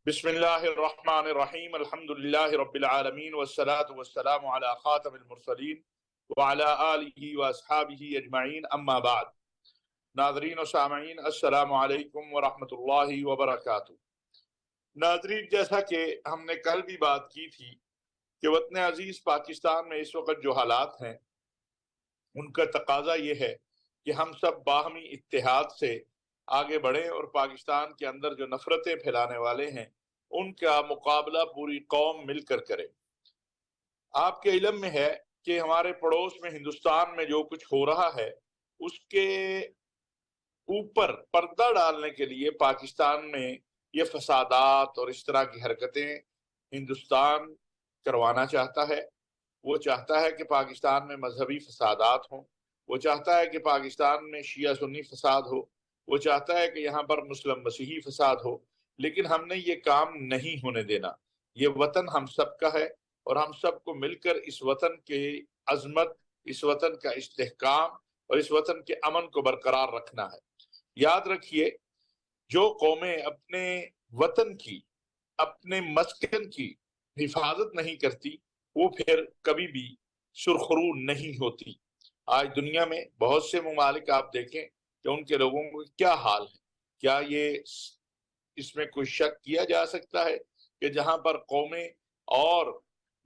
بسم اللہ الرحمن الرحیم الحمد للہ رب العالمین والصلاة والسلام علی خاتم المرسلین وعلی آلہ واصحابہ اجمعین اما بعد۔ ناظرین و سامعین السلام علیکم ورحمۃ اللہ وبرکاتہ۔ ناظرین، جیسا کہ ہم نے کل بھی بات کی تھی کہ وطن عزیز پاکستان میں اس وقت جو حالات ہیں ان کا تقاضا یہ ہے کہ ہم سب باہمی اتحاد سے آگے بڑھیں اور پاکستان کے اندر جو نفرتیں پھیلانے والے ہیں ان کا مقابلہ پوری قوم مل کر کرے۔ آپ کے علم میں ہے کہ ہمارے پڑوس میں ہندوستان میں جو کچھ ہو رہا ہے اس کے اوپر پردہ ڈالنے کے لیے پاکستان میں یہ فسادات اور اس طرح کی حرکتیں ہندوستان کروانا چاہتا ہے۔ وہ چاہتا ہے کہ پاکستان میں مذہبی فسادات ہوں، وہ چاہتا ہے کہ پاکستان میں شیعہ سنی فساد ہو، وہ چاہتا ہے کہ یہاں پر مسلم مسیحی فساد ہو، لیکن ہم نے یہ کام نہیں ہونے دینا۔ یہ وطن ہم سب کا ہے اور ہم سب کو مل کر اس وطن کی عظمت، اس وطن کا استحکام اور اس وطن کے امن کو برقرار رکھنا ہے۔ یاد رکھیے، جو قومیں اپنے وطن کی، اپنے مسکن کی حفاظت نہیں کرتی وہ پھر کبھی بھی سرخرو نہیں ہوتی۔ آج دنیا میں بہت سے ممالک آپ دیکھیں کہ ان کے لوگوں کو کیا حال ہے۔ کیا یہ اس میں کوئی شک کیا جا سکتا ہے کہ جہاں پر قومیں اور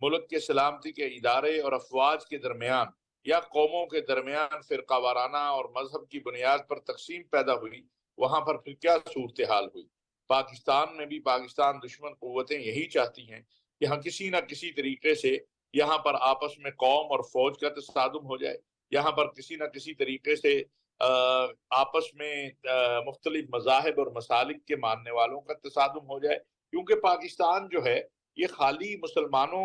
ملک کے سلامتی کے ادارے اور افواج کے درمیان یا قوموں کے درمیان فرقہ وارانہ اور مذہب کی بنیاد پر تقسیم پیدا ہوئی، وہاں پر پھر کیا صورتحال ہوئی؟ پاکستان میں بھی پاکستان دشمن قوتیں یہی چاہتی ہیں کہ ہم کسی نہ کسی طریقے سے یہاں پر آپس میں قوم اور فوج کا تصادم ہو جائے، یہاں پر کسی نہ کسی طریقے سے آپس میں مختلف مذاہب اور مسالک کے ماننے والوں کا تصادم ہو جائے، کیونکہ پاکستان جو ہے یہ خالی مسلمانوں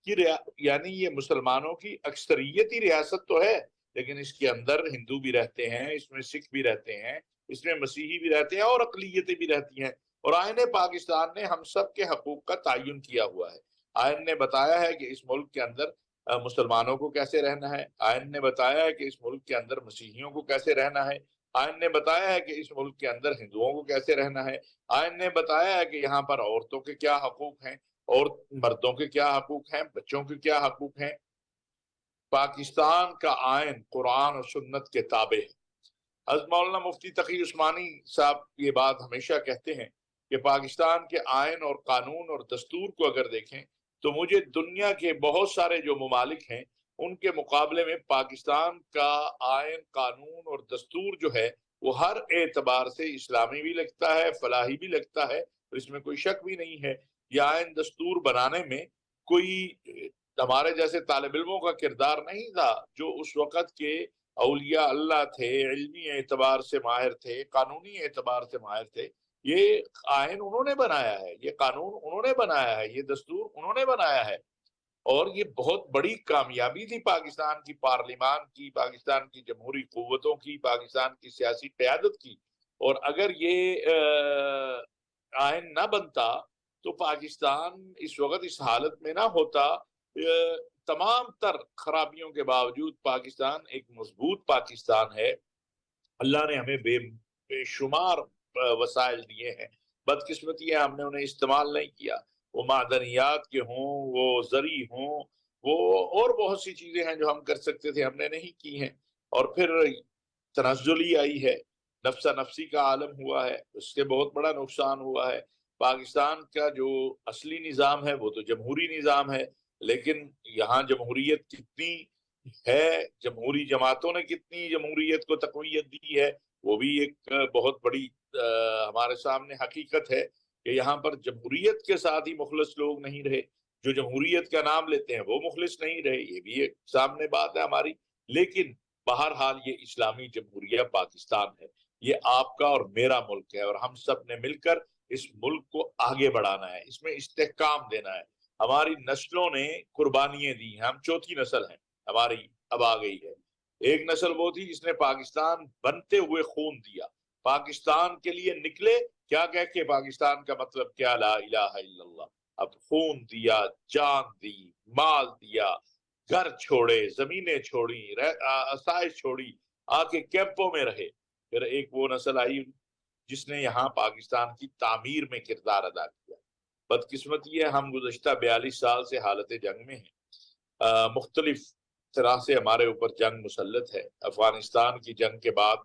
کی یعنی یہ مسلمانوں کی اکثریتی ریاست تو ہے، لیکن اس کے اندر ہندو بھی رہتے ہیں، اس میں سکھ بھی رہتے ہیں، اس میں مسیحی بھی رہتے ہیں اور اقلیتیں بھی رہتی ہیں۔ اور آئین پاکستان نے ہم سب کے حقوق کا تعین کیا ہوا ہے۔ آئین نے بتایا ہے کہ اس ملک کے اندر مسلمانوں کو کیسے رہنا ہے، آئین نے بتایا ہے کہ اس ملک کے اندر مسیحیوں کو کیسے رہنا ہے، آئین نے بتایا ہے کہ اس ملک کے اندر ہندوؤں کو کیسے رہنا ہے، آئین نے بتایا ہے کہ یہاں پر عورتوں کے کیا حقوق ہیں اور مردوں کے کیا حقوق ہیں، بچوں کے کیا حقوق ہیں۔ پاکستان کا آئین قرآن اور سنت کے تابع ہے۔ حضرت مولانا مفتی تقی عثمانی صاحب یہ بات ہمیشہ کہتے ہیں کہ پاکستان کے آئین اور قانون اور دستور کو اگر دیکھیں تو مجھے دنیا کے بہت سارے جو ممالک ہیں ان کے مقابلے میں پاکستان کا آئین، قانون اور دستور جو ہے وہ ہر اعتبار سے اسلامی بھی لگتا ہے، فلاحی بھی لگتا ہے، اور اس میں کوئی شک بھی نہیں ہے۔ یہ آئین دستور بنانے میں کوئی ہمارے جیسے طالب علموں کا کردار نہیں تھا جو اس وقت کے اولیاء اللہ تھے، علمی اعتبار سے ماہر تھے، قانونی اعتبار سے ماہر تھے۔ یہ آئین انہوں نے بنایا ہے، یہ قانون انہوں نے بنایا ہے، یہ دستور انہوں نے بنایا ہے، اور یہ بہت بڑی کامیابی تھی پاکستان کی پارلیمان کی، پاکستان کی جمہوری قوتوں کی، پاکستان کی سیاسی قیادت کی۔ اور اگر یہ آئین نہ بنتا تو پاکستان اس وقت اس حالت میں نہ ہوتا۔ تمام تر خرابیوں کے باوجود پاکستان ایک مضبوط پاکستان ہے۔ اللہ نے ہمیں بے شمار وسائل دیے ہیں، بدقسمتی ہے ہم نے انہیں استعمال نہیں کیا۔ وہ معدنیات کے ہوں، وہ زرعی ہوں، وہ اور بہت سی چیزیں ہیں جو ہم کر سکتے تھے، ہم نے نہیں کی ہیں۔ اور پھر تنزلی آئی ہے، نفسا نفسی کا عالم ہوا ہے، اس سے بہت بڑا نقصان ہوا ہے۔ پاکستان کا جو اصلی نظام ہے وہ تو جمہوری نظام ہے، لیکن یہاں جمہوریت کتنی ہے، جمہوری جماعتوں نے کتنی جمہوریت کو تقویت دی ہے، وہ بھی ایک بہت بڑی ہمارے سامنے حقیقت ہے کہ یہاں پر جمہوریت کے ساتھ ہی مخلص لوگ نہیں رہے، جو جمہوریت کا نام لیتے ہیں وہ مخلص نہیں رہے، یہ بھی ایک سامنے بات ہے ہماری۔ لیکن بہرحال یہ اسلامی جمہوریہ پاکستان ہے، یہ آپ کا اور میرا ملک ہے، اور ہم سب نے مل کر اس ملک کو آگے بڑھانا ہے، اس میں استحکام دینا ہے۔ ہماری نسلوں نے قربانیاں دی ہیں، ہم چوتھی نسل ہیں ہماری، اب آ گئی ہے۔ ایک نسل وہ تھی جس نے پاکستان بنتے ہوئے خون دیا، پاکستان کے لیے نکلے، کیا کہہ کے پاکستان کا مطلب کیا، لا الہ الا اللہ۔ اب خون دیا، جان دی، مال دیا، گھر چھوڑے، زمینیں چھوڑی، آسائش چھوڑی، آ کے کیمپوں میں رہے۔ پھر ایک وہ نسل آئی جس نے یہاں پاکستان کی تعمیر میں کردار ادا کیا۔ بدقسمتی ہے ہم گزشتہ 42 سال سے حالت جنگ میں ہیں، مختلف طرح سے ہمارے اوپر جنگ مسلط ہے۔ افغانستان کی جنگ کے بعد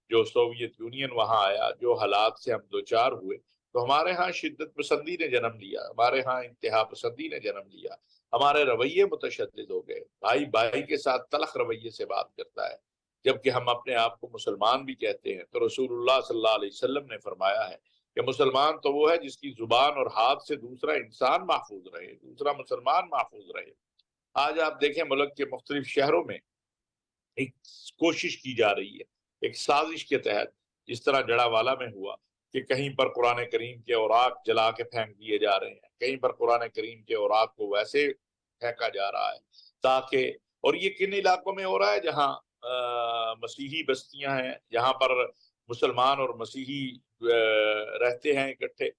جو سوویت یونین وہاں آیا، جو حالات سے ہم دوچار ہوئے، تو ہمارے ہاں شدت پسندی نے جنم لیا، ہمارے ہاں انتہا پسندی نے جنم لیا، ہمارے رویے متشدد ہو گئے، بھائی بھائی کے ساتھ تلخ رویے سے بات کرتا ہے، جبکہ ہم اپنے آپ کو مسلمان بھی کہتے ہیں۔ تو رسول اللہ صلی اللہ علیہ وسلم نے فرمایا ہے کہ مسلمان تو وہ ہے جس کی زبان اور ہاتھ سے دوسرا انسان محفوظ رہے، دوسرا مسلمان محفوظ رہے۔ آج آپ دیکھیں ملک کے مختلف شہروں میں ایک کوشش کی جا رہی ہے، ایک سازش کے تحت، جس طرح جڑا والا میں ہوا کہ کہیں پر قرآن کریم کے اوراق جلا کے پھینک دیے جا رہے ہیں، کہیں پر قرآن کریم کے اوراق کو ویسے پھینکا جا رہا ہے تاکہ، اور یہ کن علاقوں میں ہو رہا ہے جہاں مسیحی بستیاں ہیں، جہاں پر مسلمان اور مسیحی رہتے ہیں اکٹھے۔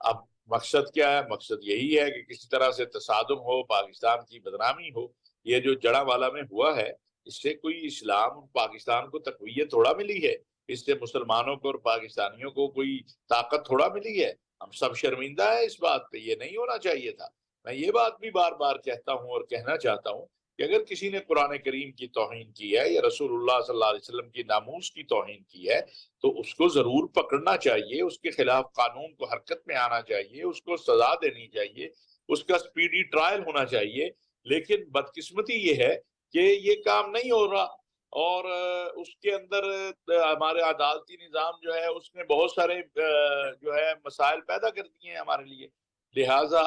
اب مقصد کیا ہے؟ مقصد یہی ہے کہ کسی طرح سے تصادم ہو، پاکستان کی بدنامی ہو۔ یہ جو جڑا والا میں ہوا ہے، اس سے کوئی اسلام پاکستان کو تقویت تھوڑا ملی ہے، اس سے مسلمانوں کو اور پاکستانیوں کو کوئی طاقت تھوڑا ملی ہے۔ ہم سب شرمندہ ہیں اس بات پہ، یہ نہیں ہونا چاہیے تھا۔ میں یہ بات بھی بار بار کہتا ہوں اور کہنا چاہتا ہوں کہ اگر کسی نے قرآن کریم کی توہین کی ہے یا رسول اللہ صلی اللہ علیہ وسلم کی ناموس کی توہین کی ہے تو اس کو ضرور پکڑنا چاہیے، اس کے خلاف قانون کو حرکت میں آنا چاہیے، اس کو سزا دینی چاہیے، اس کا سپیڈی ٹرائل ہونا چاہیے۔ لیکن بدقسمتی یہ ہے کہ یہ کام نہیں ہو رہا، اور اس کے اندر ہمارے عدالتی نظام جو ہے اس نے بہت سارے جو ہے مسائل پیدا کر دیے ہیں ہمارے لیے۔ لہٰذا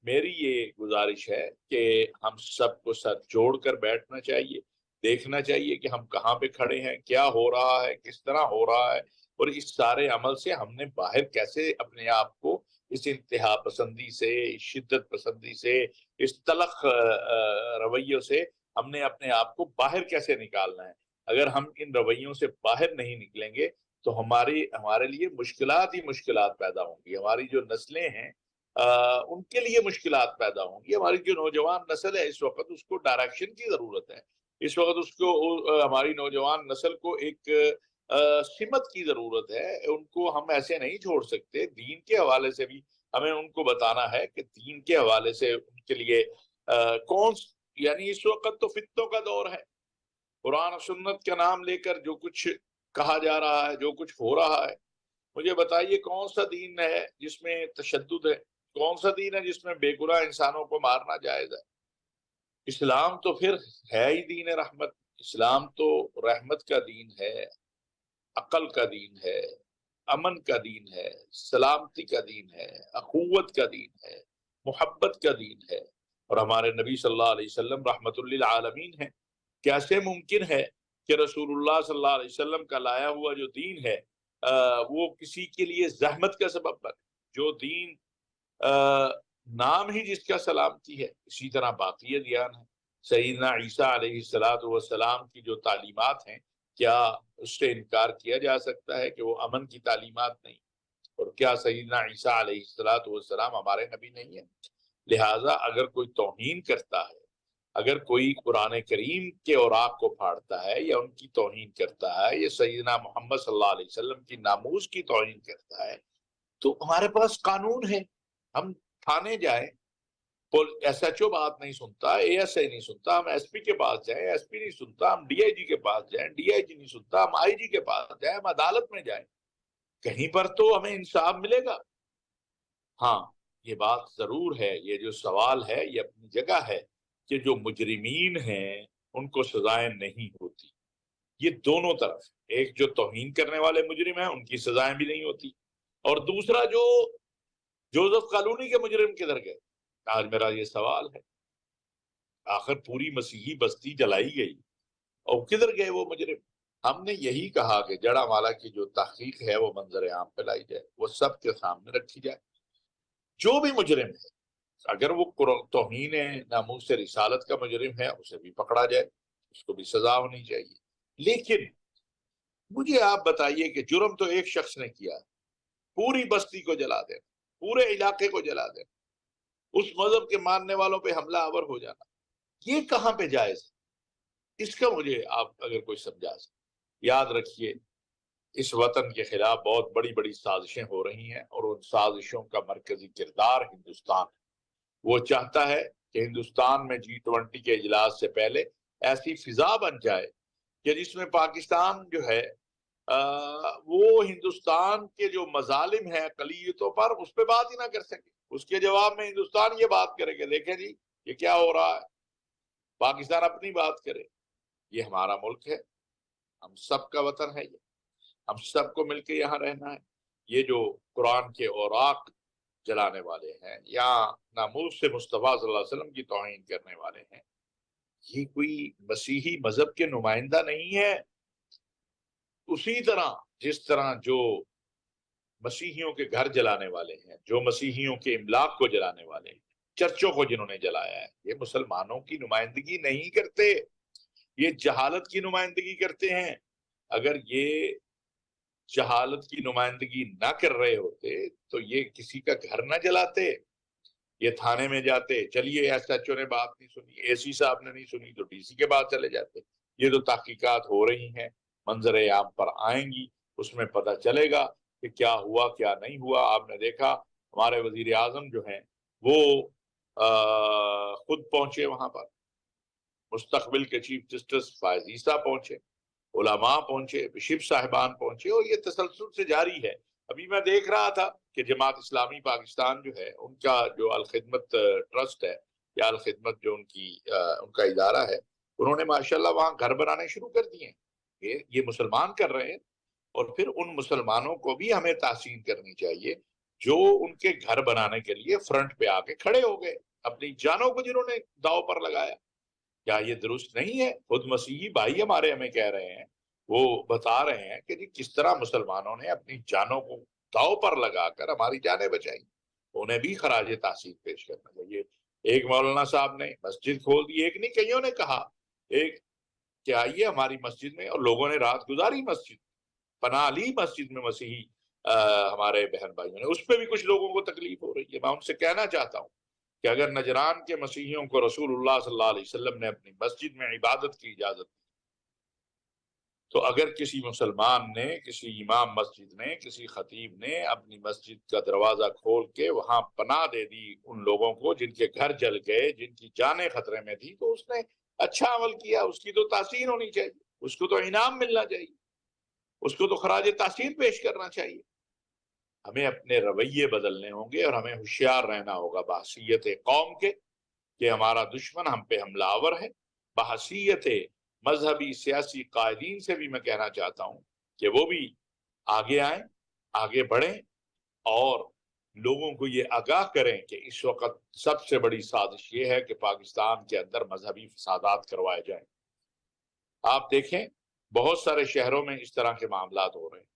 میری یہ گزارش ہے کہ ہم سب کو ساتھ جوڑ کر بیٹھنا چاہیے، دیکھنا چاہیے کہ ہم کہاں پہ کھڑے ہیں، کیا ہو رہا ہے، کس طرح ہو رہا ہے، اور اس سارے عمل سے ہم نے باہر کیسے اپنے آپ کو اس انتہا پسندی سے، اس شدت پسندی سے، اس تلخ رویوں سے ہم نے اپنے آپ کو باہر کیسے نکالنا ہے۔ اگر ہم ان رویوں سے باہر نہیں نکلیں گے تو ہمارے لیے مشکلات ہی مشکلات پیدا ہوں گی، ہماری جو نسلیں ہیں ان کے لیے مشکلات پیدا ہوں گی۔ ہماری جو نوجوان نسل ہے اس وقت، اس کو ڈائریکشن کی ضرورت ہے، اس وقت اس کو ہماری نوجوان نسل کو ایک سمت کی ضرورت ہے۔ ان کو ہم ایسے نہیں چھوڑ سکتے۔ دین کے حوالے سے بھی ہمیں ان کو بتانا ہے کہ دین کے حوالے سے ان کے لیے یعنی اس وقت تو فتنوں کا دور ہے۔ قرآن و سنت کا نام لے کر جو کچھ کہا جا رہا ہے، جو کچھ ہو رہا ہے، مجھے بتائیے کون سا دین ہے جس میں تشدد ہے؟ کون سا دین ہے جس میں بے گناہ انسانوں کو مارنا جائز ہے؟ اسلام تو پھر ہے ہی دین رحمت۔ اسلام تو رحمت کا دین ہے، عقل کا دین ہے، امن کا دین ہے، سلامتی کا دین ہے، اخوت کا دین ہے، محبت کا دین ہے۔ اور ہمارے نبی صلی اللہ علیہ وسلم رحمت للعالمین ہیں۔ کیسے ممکن ہے کہ رسول اللہ صلی اللہ علیہ وسلم کا لایا ہوا جو دین ہے وہ کسی کے لیے زحمت کا سبب بنے؟ جو دین نام ہی جس کا سلامتی ہے، اسی طرح باقی ادیان ہے۔ سیدنا عیسیٰ علیہ السلام کی جو تعلیمات ہیں، کیا اس سے انکار کیا جا سکتا ہے کہ وہ امن کی تعلیمات نہیں؟ اور کیا سیدنا عیسیٰ علیہ السلام ہمارے نبی نہیں ہیں؟ لہٰذا اگر کوئی توہین کرتا ہے، اگر کوئی قرآن کریم کے اوراق کو پھاڑتا ہے یا ان کی توہین کرتا ہے یا سیدنا محمد صلی اللہ علیہ وسلم کی ناموس کی توہین کرتا ہے، تو ہمارے پاس قانون ہے، ہم تھانے جائیں۔ ایس ایچ او بات نہیں سنتا، اے ایس آئی نہیں سنتا، ہم ایس پی کے پاس جائیں، ایس پی نہیں سنتا، ہم ڈی آئی جی کے پاس جائیں، ڈی آئی جی نہیں سنتا، ہم آئی جی کے پاس جائیں، ہم عدالت میں جائیں، کہیں پر تو ہمیں انصاف ملے گا۔ ہاں، یہ بات ضرور ہے، یہ جو سوال ہے یہ اپنی جگہ ہے کہ جو مجرمین ہیں ان کو سزائیں نہیں ہوتی۔ یہ دونوں طرف، ایک جو توہین کرنے والے مجرم ہیں ان کی سزائیں بھی نہیں ہوتی، اور دوسرا جو جوزف کالونی کے مجرم کدھر گئے؟ آج میرا یہ سوال ہے۔ آخر پوری مسیحی بستی جلائی گئی اور کدھر گئے وہ مجرم؟ ہم نے یہی کہا کہ جڑا والا کی جو تحقیق ہے وہ منظر عام پہ لائی جائے، وہ سب کے سامنے رکھی جائے۔ جو بھی مجرم ہے، اگر وہ توہین ناموس رسالت کا مجرم ہے، اسے بھی پکڑا جائے، اس کو بھی سزا ہونی چاہیے۔ لیکن مجھے آپ بتائیے کہ جرم تو ایک شخص نے کیا، پوری بستی کو جلا دینا، پورے علاقے کو جلا دینا، اس مذہب کے ماننے والوں پہ حملہ آور ہو جانا، یہ کہاں پہ جائز ہے؟ اس کا مجھے آپ اگر کوئی سمجھا سکے۔ یاد رکھیے اس وطن کے خلاف بہت بڑی بڑی سازشیں ہو رہی ہیں، اور ان سازشوں کا مرکزی کردار ہندوستان ہے۔ وہ چاہتا ہے کہ ہندوستان میں G20 کے اجلاس سے پہلے ایسی فضا بن جائے کہ جس میں پاکستان جو ہے وہ ہندوستان کے جو مظالم ہیں اقلیتوں پر اس پہ بات ہی نہ کر سکے۔ اس کے جواب میں ہندوستان یہ بات کرے کہ دیکھیں جی یہ کیا ہو رہا ہے، پاکستان اپنی بات کرے۔ یہ ہمارا ملک ہے، ہم سب کا وطن ہے، یہ ہم سب کو مل کے یہاں رہنا ہے۔ یہ جو قرآن کے اوراق جلانے والے ہیں یا ناموس سے مصطفیٰ صلی اللہ علیہ وسلم کی توہین کرنے والے ہیں، یہ کوئی مسیحی مذہب کے نمائندہ نہیں ہے۔ اسی طرح جس طرح جو مسیحیوں کے گھر جلانے والے ہیں، جو مسیحیوں کے املاک کو جلانے والے ہیں، چرچوں کو جنہوں نے جلایا ہے، یہ مسلمانوں کی نمائندگی نہیں کرتے، یہ جہالت کی نمائندگی کرتے ہیں۔ اگر یہ جہالت کی نمائندگی نہ کر رہے ہوتے تو یہ کسی کا گھر نہ جلاتے، یہ تھانے میں جاتے، چلیے ایس ایچ او نے بات نہیں سنی، اے سی صاحب نے نہیں سنی تو ڈی سی کے بعد چلے جاتے۔ یہ تو تحقیقات ہو رہی ہیں، منظر عام پر آئیں گی، اس میں پتہ چلے گا کہ کیا ہوا کیا نہیں ہوا۔ آپ نے دیکھا ہمارے وزیر اعظم جو ہیں وہ خود پہنچے وہاں پر، مستقبل کے چیف جسٹس فائز عیسیٰ پہنچے، علماء پہنچے، بشپ صاحبان پہنچے، اور یہ تسلسل سے جاری ہے۔ ابھی میں دیکھ رہا تھا کہ جماعت اسلامی پاکستان جو ہے ان کا جو الخدمت ٹرسٹ ہے یا الخدمت جو ان کا ادارہ ہے، انہوں نے ماشاءاللہ وہاں گھر بنانے شروع کر دیے ہیں۔ یہ مسلمان کر رہے ہیں، اور پھر ان مسلمانوں کو بھی ہمیں تحسین کرنی چاہیے جو ان کے گھر بنانے کے لیے فرنٹ پہ آ کے کھڑے ہو گئے، اپنی جانوں کو جنہوں نے داؤ پر لگایا۔ کیا یہ درست نہیں ہے؟ خود مسیحی بھائی ہمارے ہمیں کہہ رہے ہیں، وہ بتا رہے ہیں کہ جی کس طرح مسلمانوں نے اپنی جانوں کو داؤ پر لگا کر ہماری جانیں بچائی، انہیں بھی خراج تحسین پیش کرنا چاہیے۔ ایک مولانا صاحب نے مسجد کھول دی، ایک نہیں کئیوں نے کہا ایک کہ آئیے ہماری مسجد میں، اور لوگوں نے رات گزاری مسجد، پناہ لی مسجد میں مسیحی ہمارے بہن بھائیوں نے۔ اس پہ بھی کچھ لوگوں کو تکلیف ہو رہی ہے۔ میں ان سے کہنا چاہتا ہوں کہ اگر نجران کے مسیحیوں کو رسول اللہ صلی اللہ علیہ وسلم نے اپنی مسجد میں عبادت کی اجازت دی، تو اگر کسی مسلمان نے، کسی امام مسجد نے، کسی خطیب نے اپنی مسجد کا دروازہ کھول کے وہاں پناہ دے دی ان لوگوں کو جن کے گھر جل گئے، جن کی جانیں خطرے میں تھی، تو اس نے اچھا عمل کیا، اس کی تو تحسین ہونی چاہیے، اس کو تو انعام ملنا چاہیے، اس کو تو خراج تحسین پیش کرنا چاہیے۔ ہمیں اپنے رویے بدلنے ہوں گے، اور ہمیں ہوشیار رہنا ہوگا بحیثیت قوم کے کہ ہمارا دشمن ہم پہ حملہ آور ہے۔ بحیثیت مذہبی سیاسی قائدین سے بھی میں کہنا چاہتا ہوں کہ وہ بھی آگے آئیں، آگے بڑھیں، اور لوگوں کو یہ آگاہ کریں کہ اس وقت سب سے بڑی سازش یہ ہے کہ پاکستان کے اندر مذہبی فسادات کروائے جائیں۔ آپ دیکھیں بہت سارے شہروں میں اس طرح کے معاملات ہو رہے ہیں۔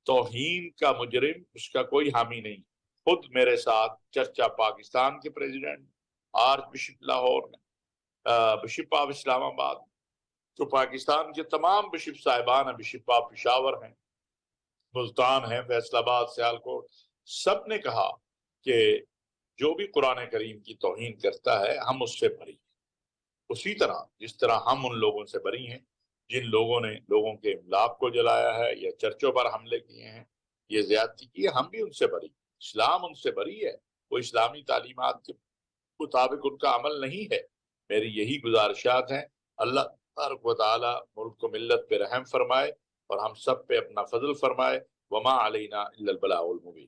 توہین کا مجرم اس کا کوئی حامی نہیں۔ خود میرے ساتھ چرچا پاکستان کے پریزیڈنٹ، آرچ بشپ لاہور نے، بشپ آف اسلام آباد، جو پاکستان کے تمام بشپ صاحبان ہیں، بشپ آف پشاور ہیں، ملتان ہیں، فیصل آباد، سیالکوٹ، سب نے کہا کہ جو بھی قرآن کریم کی توہین کرتا ہے ہم اس سے بری ہیں۔ اسی طرح جس طرح ہم ان لوگوں سے بری ہیں جن لوگوں نے لوگوں کے املاک کو جلایا ہے یا چرچوں پر حملے کیے ہیں، یہ زیادتی کی ہے، ہم بھی ان سے بری۔ اسلام ان سے بری ہے، وہ اسلامی تعلیمات کے مطابق ان کا عمل نہیں ہے۔ میری یہی گزارشات ہیں۔ اللہ تبارک و تعالی ملک کو ملت پہ رحم فرمائے اور ہم سب پہ اپنا فضل فرمائے۔ وما علینا الا البلاغ المبین۔